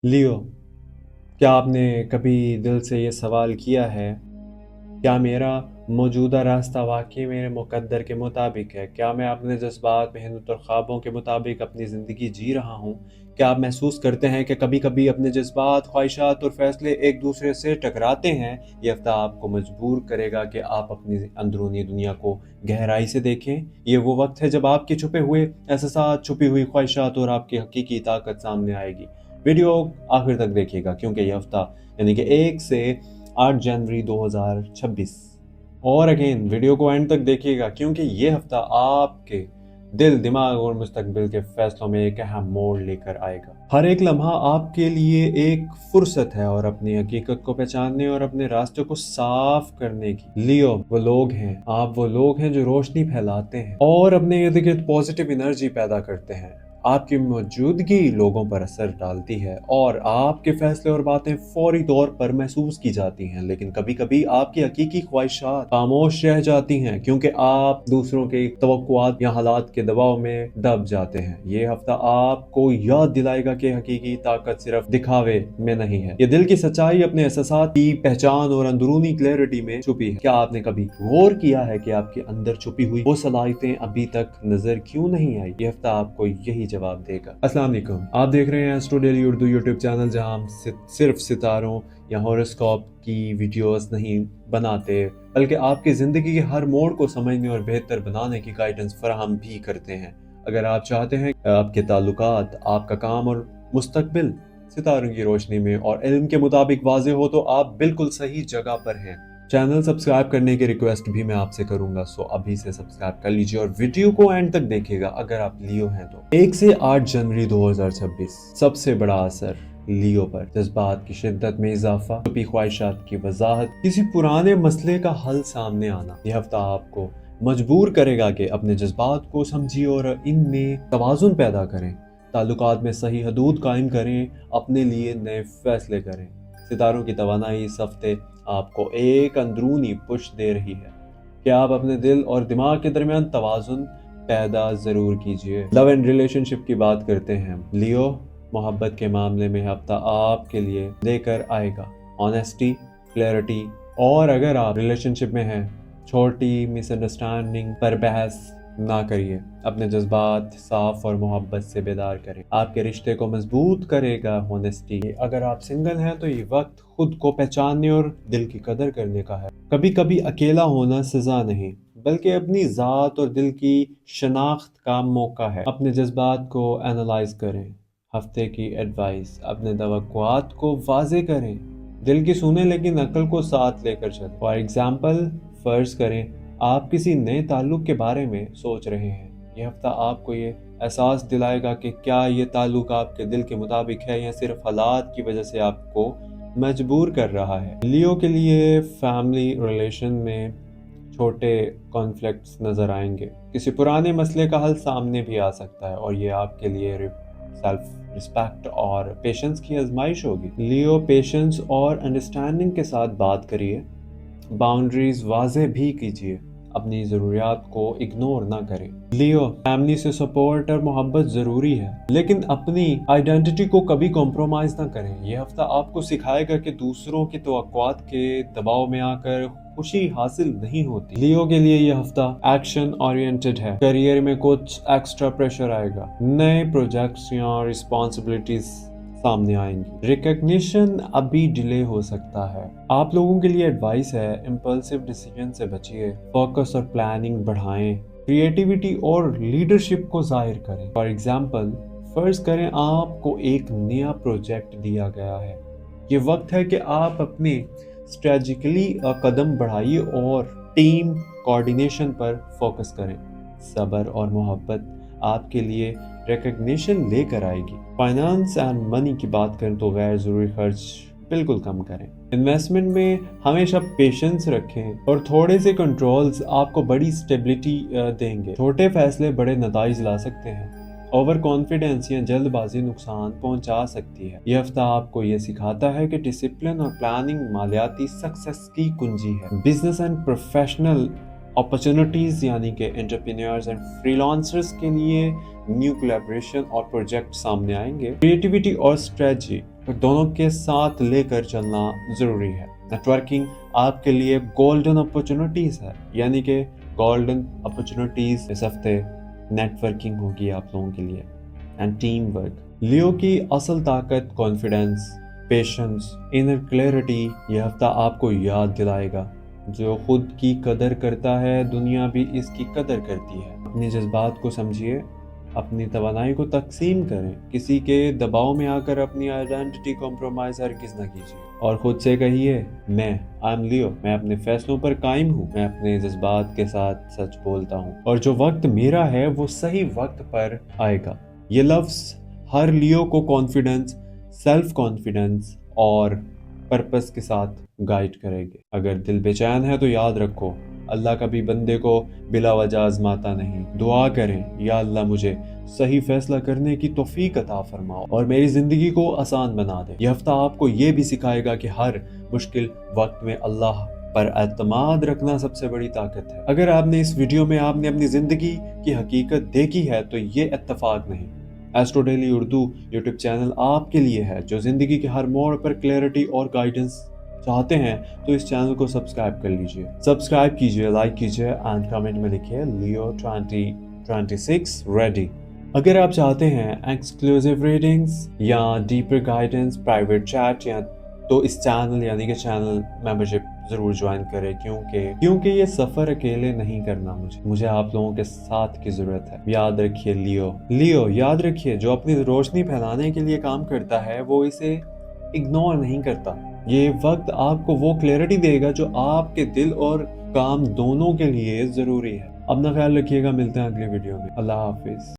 लियो, क्या आपने कभी दिल से ये सवाल किया है, क्या मेरा मौजूदा रास्ता वाकई मेरे मुकद्दर के मुताबिक है? क्या मैं अपने जज्बात, मेहनत और ख्वाबों के मुताबिक अपनी ज़िंदगी जी रहा हूँ? क्या आप महसूस करते हैं कि कभी-कभी अपने जज्बात, ख्वाहिशात और फैसले एक दूसरे से टकराते हैं? ये हफ्ता आपको मजबूर करेगा कि आप अपनी अंदरूनी दुनिया को गहराई से देखें। ये वो वक्त है जब आपके छुपे हुए एहसासात, छुपी हुई ख्वाहिशात और आपकी हकीकी ताकत सामने आएगी। वीडियो आखिर तक देखिएगा क्योंकि ये हफ्ता यानी कि 1 से 8 जनवरी 2026 और अगेन वीडियो को एंड तक देखिएगा क्योंकि ये हफ्ता आपके दिल, दिमाग और मुस्तकबिल के फैसलों में एक अहम मोड़ लेकर आएगा। हर एक लम्हा आपके लिए एक फुर्सत है और अपनी हकीकत को पहचानने और अपने रास्ते को साफ करने की। लियो वो लोग हैं, आप वो लोग हैं जो रोशनी फैलाते हैं और अपने इर्द गिर्द पॉजिटिव एनर्जी पैदा करते हैं। आपकी मौजूदगी लोगों पर असर डालती है और आपके फैसले और बातें फौरी तौर पर महसूस की जाती हैं, लेकिन कभी कभी आपकी हकीकी ख्वाहिशात खामोश रह जाती हैं क्योंकि आप दूसरों के तवक्कुआत या हालात के दबाव में दब जाते हैं। ये हफ्ता आपको याद दिलाएगा कि हकीकी ताकत सिर्फ दिखावे में नहीं है, ये दिल की सच्चाई, अपने एहसासात की पहचान और अंदरूनी क्लैरिटी में छुपी है। क्या आपने कभी गौर किया है कि आपके अंदर छुपी हुई वो सलाहियतें अभी तक नजर क्यों नहीं आई? ये हफ्ता आपको यही जवाब देगा। अस्सलाम वालेकुम, आप देख रहे हैं astro daily Urdu YouTube channel, जहां हम सिर्फ सितारों या हॉरोस्कोप की वीडियोस नहीं बनाते बल्कि आपकी जिंदगी के हर मोड़ को समझने और बेहतर बनाने की गाइडेंस फराहम भी करते हैं। अगर आप चाहते हैं कि आपके ताल्लुकात, आपका काम और मुस्तकबिल सितारों की रोशनी में और इल्म के मुताबिक वाज़ेह हो तो आप बिल्कुल सही जगह पर हैं। चैनल सब्सक्राइब करने की रिक्वेस्ट भी मैं आपसे करूंगा, सो अभी से सब्सक्राइब कर लीजिए और वीडियो को एंड तक देखिएगा अगर आप लियो हैं तो। 1 से 8 जनवरी 2026 सबसे बड़ा असर लियो पर, जज्बात की शिद्दत में इजाफा, छुपी ख्वाहिशात की वजाहत, किसी पुराने मसले का हल सामने आना। यह हफ्ता आपको मजबूर करेगा कि अपने जज्बात को समझिए और इनमें तवाजुन पैदा करें, ताल्लुकात में सही हदूद कायम करें, अपने लिए नए फैसले करें। सितारों की तवानाई इस हफ्ते आपको एक अंदरूनी पुश दे रही है कि आप अपने दिल और दिमाग के दरमियान तवाजुन पैदा जरूर कीजिए। लव एंड रिलेशनशिप की बात करते हैं। लियो, मोहब्बत के मामले में हफ्ता आपके लिए लेकर आएगा ऑनेस्टी, क्लैरिटी, और अगर आप रिलेशनशिप में हैं, छोटी मिसअंडरस्टैंडिंग पर बहस ना करिए, अपने जज्बात साफ और मोहब्बत से बेदार करें, आपके रिश्ते को मजबूत करेगा होनेस्टी। अगर आप सिंगल हैं तो ये वक्त खुद को पहचानने और दिल की कदर करने का है। कभी कभी अकेला होना सजा नहीं बल्कि अपनी ज़ात और दिल की शनाख्त का मौका है। अपने जज्बात को एनालाइज करें, हफ्ते की एडवाइस, अपने तवक्कुआत को वाजे करें, दिल की सुने लेकिन अक्ल को साथ लेकर चलें। फॉर एग्जाम्पल, फर्ज करें आप किसी नए ताल्लुक के बारे में सोच रहे हैं। यह हफ्ता आपको ये एहसास दिलाएगा कि क्या ये ताल्लुक आपके दिल के मुताबिक है या सिर्फ हालात की वजह से आपको मजबूर कर रहा है। लियो के लिए फैमिली रिलेशन में छोटे कॉन्फ्लिक्ट्स नजर आएंगे, किसी पुराने मसले का हल सामने भी आ सकता है और ये आपके लिए सेल्फ रिस्पेक्ट और पेशेंस की आजमाइश होगी। लियो, पेशेंस और अंडरस्टैंडिंग के साथ बात करिए, बाउंड्रीज वाजे भी कीजिए, अपनी ज़रूरियात को इग्नोर ना करें। लियो, फैमिली से सपोर्ट और मोहब्बत ज़रूरी है लेकिन अपनी आइडेंटिटी को कभी कॉम्प्रोमाइज़ ना करें। यह हफ्ता आपको सिखाएगा कि दूसरों की तवक्कुआत के दबाव में आकर खुशी हासिल नहीं होती। लियो के लिए यह हफ्ता एक्शन ओरिएंटेड है। करियर में कुछ एक्स्ट्रा प्रेशर आएगा, नए प्रोजेक्ट्स या रिस्पॉन्सिबिलिटीज सामने आएंगी, रिकग्निशन अभी डिले हो सकता है। आप लोगों के लिए एडवाइस है, इम्पल्सिव डिसीजन से बचिए, फोकस और प्लानिंग बढ़ाएं, क्रिएटिविटी और लीडरशिप को जाहिर करें। फॉर एग्जाम्पल, फर्ज करें आपको एक नया प्रोजेक्ट दिया गया है, ये वक्त है कि आप अपने स्ट्रेटेजिकली कदम बढ़ाइए और टीम कोऑर्डिनेशन पर फोकस करें। सब्र और मोहब्बत आपके लिए रिकग्निशन लेकर आएगी। फाइनेंस एंड मनी की बात करें तो गैर जरूरी खर्च बिल्कुल कम करें। इन्वेस्टमेंट में हमेशा पेशेंस रखें और थोड़े से कंट्रोल्स आपको बड़ी स्टेबिलिटी देंगे। छोटे फैसले बड़े नताइज ला सकते हैं। ओवर कॉन्फिडेंस या जल्दबाजी नुकसान पहुंचा सकती है। यह हफ्ता आपको यह सिखाता है कि डिसिप्लिन और प्लानिंग मालियाती सक्सेस की कुंजी है। बिजनेस एंड प्रोफेशनल अपॉर्चुनिटीज यानी कि एंटरप्रेन्योर्स एंड फ्रीलांसर्स के लिए न्यू कोलैबोरेशन और प्रोजेक्ट सामने आएंगे। क्रिएटिविटी और स्ट्रेटजी, पर दोनों के साथ लेकर चलना ज़रूरी है। नेटवर्किंग आपके लिए गोल्डन अपॉर्चुनिटीज़ है, यानी कि गोल्डन अपॉर्चुनिटीज़ इस हफ्ते नेटवर्किंग होगी आप लोगों के लिए। And team work. लियो की असल ताकत कॉन्फिडेंस, पेशेंस, इनर क्लैरिटी ये हफ्ता आपको याद दिलाएगा। जो खुद की कदर करता है, दुनिया भी इसकी कदर करती है। अपने जज्बात को समझिए, अपनी तवानाई को तकसीम करें। किसी के दबाव में आकर अपनी आइडेंटिटी कॉम्प्रोमाइज़ हरगिज़ न कीजिए। और खुद से कहिए, आई एम लियो, मैं अपने फैसलों पर कायम हूँ, मैं अपने जज्बात के साथ सच बोलता हूँ, और जो वक्त मेरा है वो सही वक्त पर आएगा। ये लफ्ज़ हर लियो को कॉन्फिडेंस, सेल्फ कॉन्फिडेंस और पर्पस के साथ गाइड करेंगे। अगर दिल बेचैन है तो याद रखो, अल्लाह कभी बंदे को बिला वजह आजमाता नहीं। दुआ करें, या अल्लाह मुझे सही फैसला करने की तौफीक अता फरमाओ और मेरी जिंदगी को आसान बना दे। यह हफ्ता आपको ये भी सिखाएगा कि हर मुश्किल वक्त में अल्लाह पर एतमाद रखना सबसे बड़ी ताकत है। अगर आपने इस वीडियो में आपने अपनी जिंदगी की हकीकत देखी है तो ये इत्तफाक नहीं, astro daily Urdu YouTube channel आपके लिए है। जो जिंदगी के हर मोड़ पर क्लैरिटी और गाइडेंस चाहते हैं तो इस चैनल को सब्सक्राइब कर लीजिए। सब्सक्राइब कीजिए, लाइक कीजिए एंड कमेंट में लिखिए लियो 2026 रेडी। अगर आप चाहते हैं एक्सक्लूसिव रीडिंग्स या डीपर गाइडेंस, प्राइवेट चैट या तो इस चैनल यानी कि चैनल मेंबरशिप जरूर ज्वाइन करें, क्योंकि ये सफर अकेले नहीं करना। मुझे आप लोगों के साथ की जरूरत है। याद रखिए लियो याद रखिए, जो अपनी रोशनी फैलाने के लिए काम करता है वो इसे इग्नोर नहीं करता। ये वक्त आपको वो क्लैरिटी देगा जो आपके दिल और काम दोनों के लिए जरूरी है। अपना ख्याल रखिएगा, मिलते हैं अगले वीडियो में। अल्लाह हाफिज।